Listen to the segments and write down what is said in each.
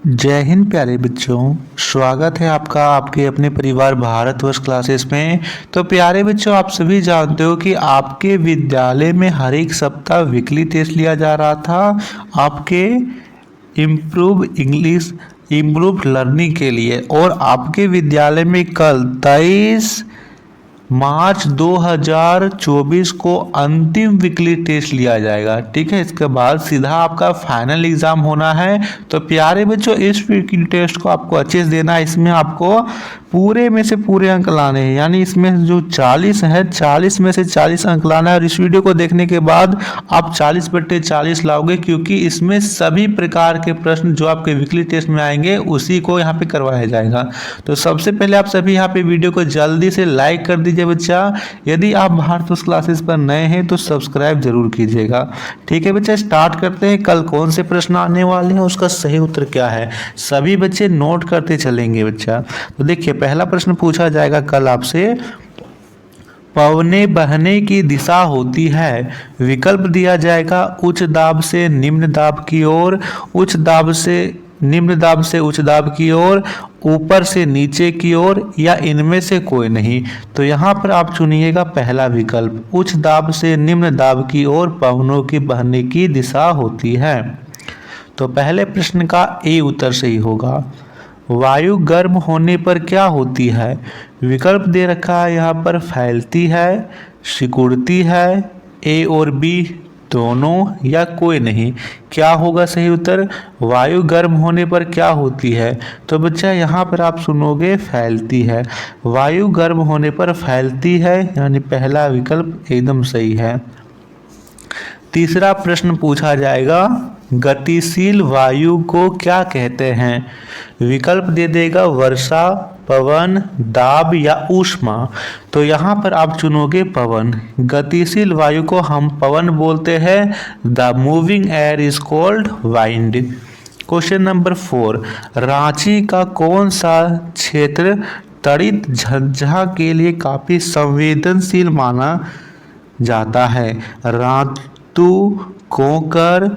जय हिंद प्यारे बच्चों। स्वागत है आपका आपके अपने परिवार भारतवर्ष क्लासेस में। तो प्यारे बच्चों, आप सभी जानते हो कि आपके विद्यालय में हर एक सप्ताह वीकली टेस्ट लिया जा रहा था आपके इम्प्रूव इंग्लिश इम्प्रूव लर्निंग के लिए। और आपके विद्यालय में कल 23 मार्च 2024 को अंतिम वीकली टेस्ट लिया जाएगा। ठीक है, इसके बाद सीधा आपका फाइनल एग्जाम होना है। तो प्यारे बच्चों, इस वीकली टेस्ट को आपको अच्छे से देना है। इसमें आपको पूरे में से पूरे अंक लाने हैं, यानी इसमें जो 40 है 40 में से 40 अंक लाना है। और इस वीडियो को देखने के बाद आप 40/40 लाओगे, क्योंकि इसमें सभी प्रकार के प्रश्न जो आपके वीकली टेस्ट में आएंगे उसी को यहाँ पे करवाया जाएगा। तो सबसे पहले आप सभी यहाँ पे वीडियो को जल्दी से लाइक कर दीजिए बच्चा। यदि आप भारतवर्ष क्लासेस पर नए हैं तो सब्सक्राइब जरूर कीजिएगा। ठीक है बच्चा, स्टार्ट करते हैं। कल कौन से प्रश्न आने वाले हैं, उसका सही उत्तर क्या है, सभी बच्चे नोट करते चलेंगे बच्चा। तो देखिए, पहला प्रश्न पूछा जाएगा कल आपसे, पवने बहने की दिशा होती है। विकल्प दिया जाएगा उच्च दाब से निम्न दाब की ओर, उच्च दाब से निम्न दाब से उच्च दाब की ओर, ऊपर से नीचे की ओर, या इनमें से कोई नहीं। तो यहाँ पर आप चुनिएगा पहला विकल्प, उच्च दाब से निम्न दाब की ओर पवनों की बहने की दिशा होती है। तो पहले प्रश्न का ए उत्तर सही होगा। वायु गर्म होने पर क्या होती है? विकल्प दे रखा है यहाँ पर, फैलती है, सिकुड़ती है, ए और बी दोनों, या कोई नहीं। क्या होगा सही उत्तर? वायु गर्म होने पर क्या होती है? तो बच्चा यहाँ पर आप सुनोगे फैलती है। वायु गर्म होने पर फैलती है, यानी पहला विकल्प एकदम सही है। तीसरा प्रश्न पूछा जाएगा, गतिशील वायु को क्या कहते हैं? विकल्प दे देगा वर्षा, पवन, दाब, या ऊष्मा। तो यहाँ पर आप चुनोगे पवन। गतिशील वायु को हम पवन बोलते हैं। The moving air is called wind. Question number 4, Ranchi का कौन सा क्षेत्र तड़ित झंझा के लिए काफी संवेदनशील माना जाता है? रातू, कोकर,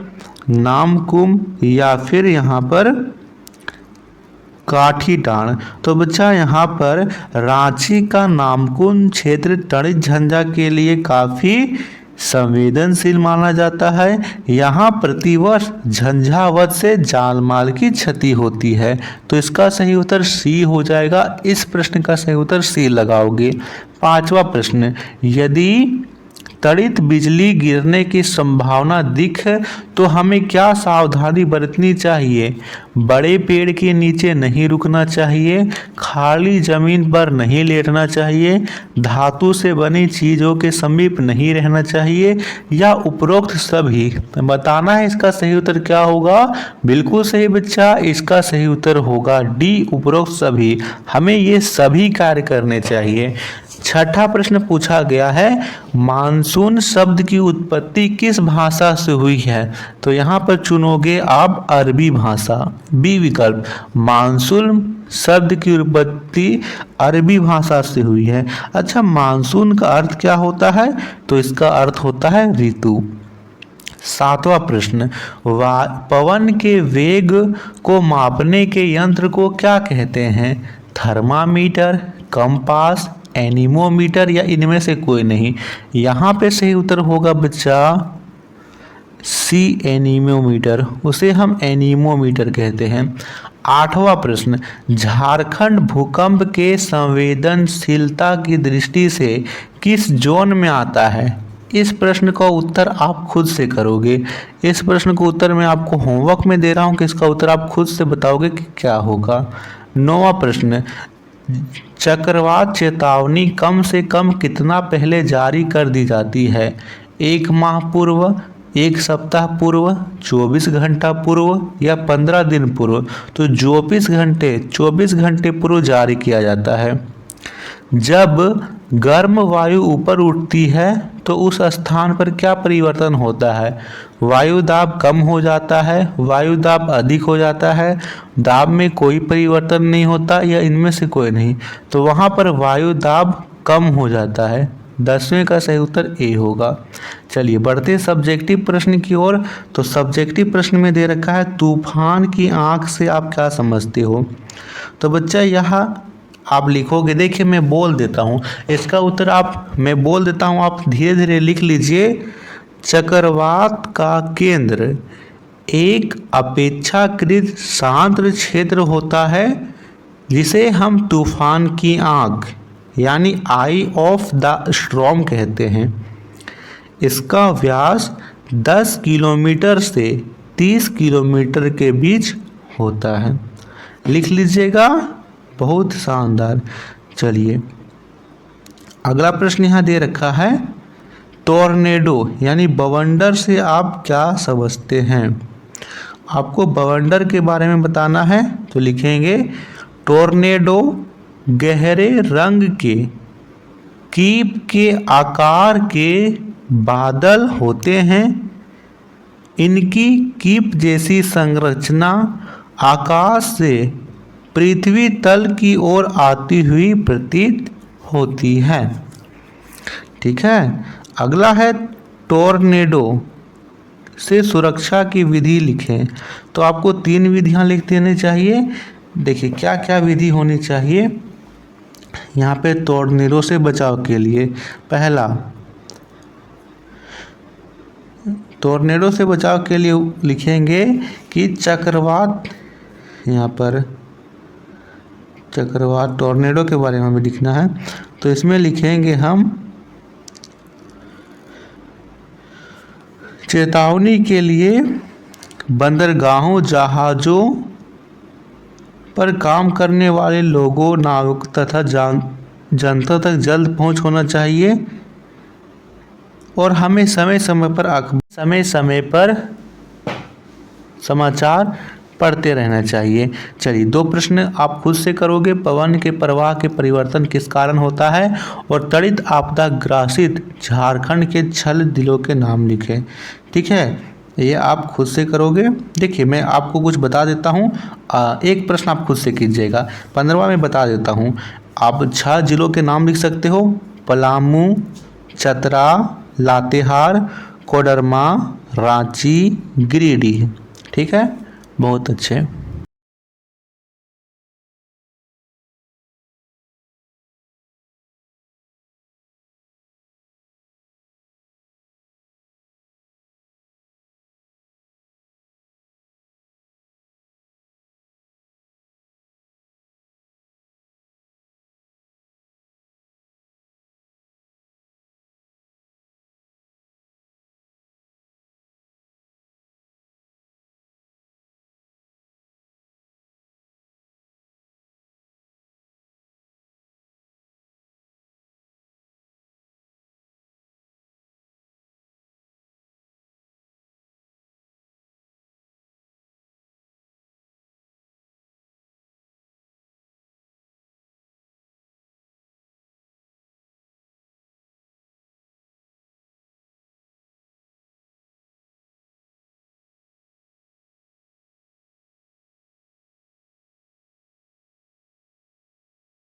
नामकुम, या फिर यहाँ पर काठीटाण। तो बच्चा यहाँ पर रांची का नामकुम क्षेत्र तड़ित झंझा के लिए काफी संवेदनशील माना जाता है। यहाँ प्रतिवर्ष झंझावत से जानमाल की क्षति होती है। तो इसका सही उत्तर सी हो जाएगा। इस प्रश्न का सही उत्तर सी लगाओगे। पांचवा प्रश्न, यदि तड़ित बिजली गिरने की संभावना दिख तो हमें क्या सावधानी बरतनी चाहिए? बड़े पेड़ के नीचे नहीं रुकना चाहिए, खाली जमीन पर नहीं लेटना चाहिए, धातु से बनी चीजों के समीप नहीं रहना चाहिए, या उपरोक्त सभी। बताना है इसका सही उत्तर क्या होगा। बिल्कुल सही बच्चा, इसका सही उत्तर होगा डी, उपरोक्त सभी। हमें ये सभी कार्य करने चाहिए। छठा प्रश्न पूछा गया है, मानसून शब्द की उत्पत्ति किस भाषा से हुई है? तो यहाँ पर चुनोगे आप अरबी भाषा, बी विकल्प। मानसून शब्द की उत्पत्ति अरबी भाषा से हुई है। अच्छा, मानसून का अर्थ क्या होता है? तो इसका अर्थ होता है ऋतु। सातवां प्रश्न, पवन के वेग को मापने के यंत्र को क्या कहते हैं? थर्मामीटर, कंपास, एनीमोमीटर, या इनमें से कोई नहीं। यहाँ पे सही उत्तर होगा बच्चा सी, एनीमोमीटर। उसे हम एनीमोमीटर कहते हैं। आठवां प्रश्न, झारखंड भूकंप के संवेदनशीलता की दृष्टि से किस जोन में आता है? इस प्रश्न का उत्तर आप खुद से करोगे। इस प्रश्न को उत्तर मैं आपको होमवर्क में दे रहा हूँ कि इसका उत्तर आप खुद से बताओगे कि क्या होगा। नौवां प्रश्न, चक्रवात चेतावनी कम से कम कितना पहले जारी कर दी जाती है? 1 माह पूर्व, 1 सप्ताह पूर्व, 24 घंटा पूर्व, या 15 दिन पूर्व। तो 24 घंटे पूर्व जारी किया जाता है। जब गर्म वायु ऊपर उठती है तो उस स्थान पर क्या परिवर्तन होता है? वायु दाब कम हो जाता है, वायु दाब अधिक हो जाता है, दाब में कोई परिवर्तन नहीं होता, या इनमें से कोई नहीं। तो वहाँ पर वायु दाब कम हो जाता है। 10वें का सही उत्तर ए होगा। चलिए बढ़ते सब्जेक्टिव प्रश्न की ओर। तो सब्जेक्टिव प्रश्न में दे रखा है तूफान की आंख से आप क्या समझते हो। तो बच्चा यहाँ आप लिखोगे, देखिए मैं बोल देता हूँ इसका उत्तर, मैं बोल देता हूँ, आप धीरे धीरे लिख लीजिए। चक्रवात का केंद्र एक अपेक्षाकृत शांत क्षेत्र होता है जिसे हम तूफान की आंख यानी आई ऑफ द स्टॉर्म कहते हैं। इसका व्यास 10 किलोमीटर से 30 किलोमीटर के बीच होता है। लिख लीजिएगा, बहुत शानदार। चलिए अगला प्रश्न यहाँ दे रखा है टोर्नेडो यानी बवंडर से आप क्या समझते हैं। आपको बवंडर के बारे में बताना है तो लिखेंगे टोर्नेडो गहरे रंग के कीप के आकार के बादल होते हैं। इनकी कीप जैसी संरचना आकाश से पृथ्वी तल की ओर आती हुई प्रतीत होती है। ठीक है, अगला है टोर्नेडो से सुरक्षा की विधि लिखें। तो आपको 3 विधियां लिख देनी चाहिए। देखिए क्या क्या विधि होनी चाहिए यहाँ पे टोर्नेडो से बचाव के लिए। पहला, टोर्नेडो से बचाव के लिए लिखेंगे कि चक्रवात, यहाँ पर चक्रवात टोर्नेडो के बारे में हमें लिखना है तो इसमें लिखेंगे हम चेतावनी के लिए बंदरगाहों, जहाज़ों पर काम करने वाले लोगों, नाविक तथा जनता तक जल्द पहुंच होना चाहिए और हमें समय समय पर समाचार पढ़ते रहना चाहिए। चलिए 2 प्रश्न आप खुद से करोगे। पवन के प्रवाह के परिवर्तन किस कारण होता है और त्वरित आपदा ग्रासित झारखंड के छल जिलों के नाम लिखें। ठीक है, ये आप खुद से करोगे। देखिए मैं आपको कुछ बता देता हूँ, एक प्रश्न आप खुद से कीजिएगा। 15वां मैं बता देता हूँ। आप 6 जिलों के नाम लिख सकते हो, पलामू, चतरा, लातेहार, कोडरमा, रांची, गिरिडीह। ठीक है, बहुत अच्छे।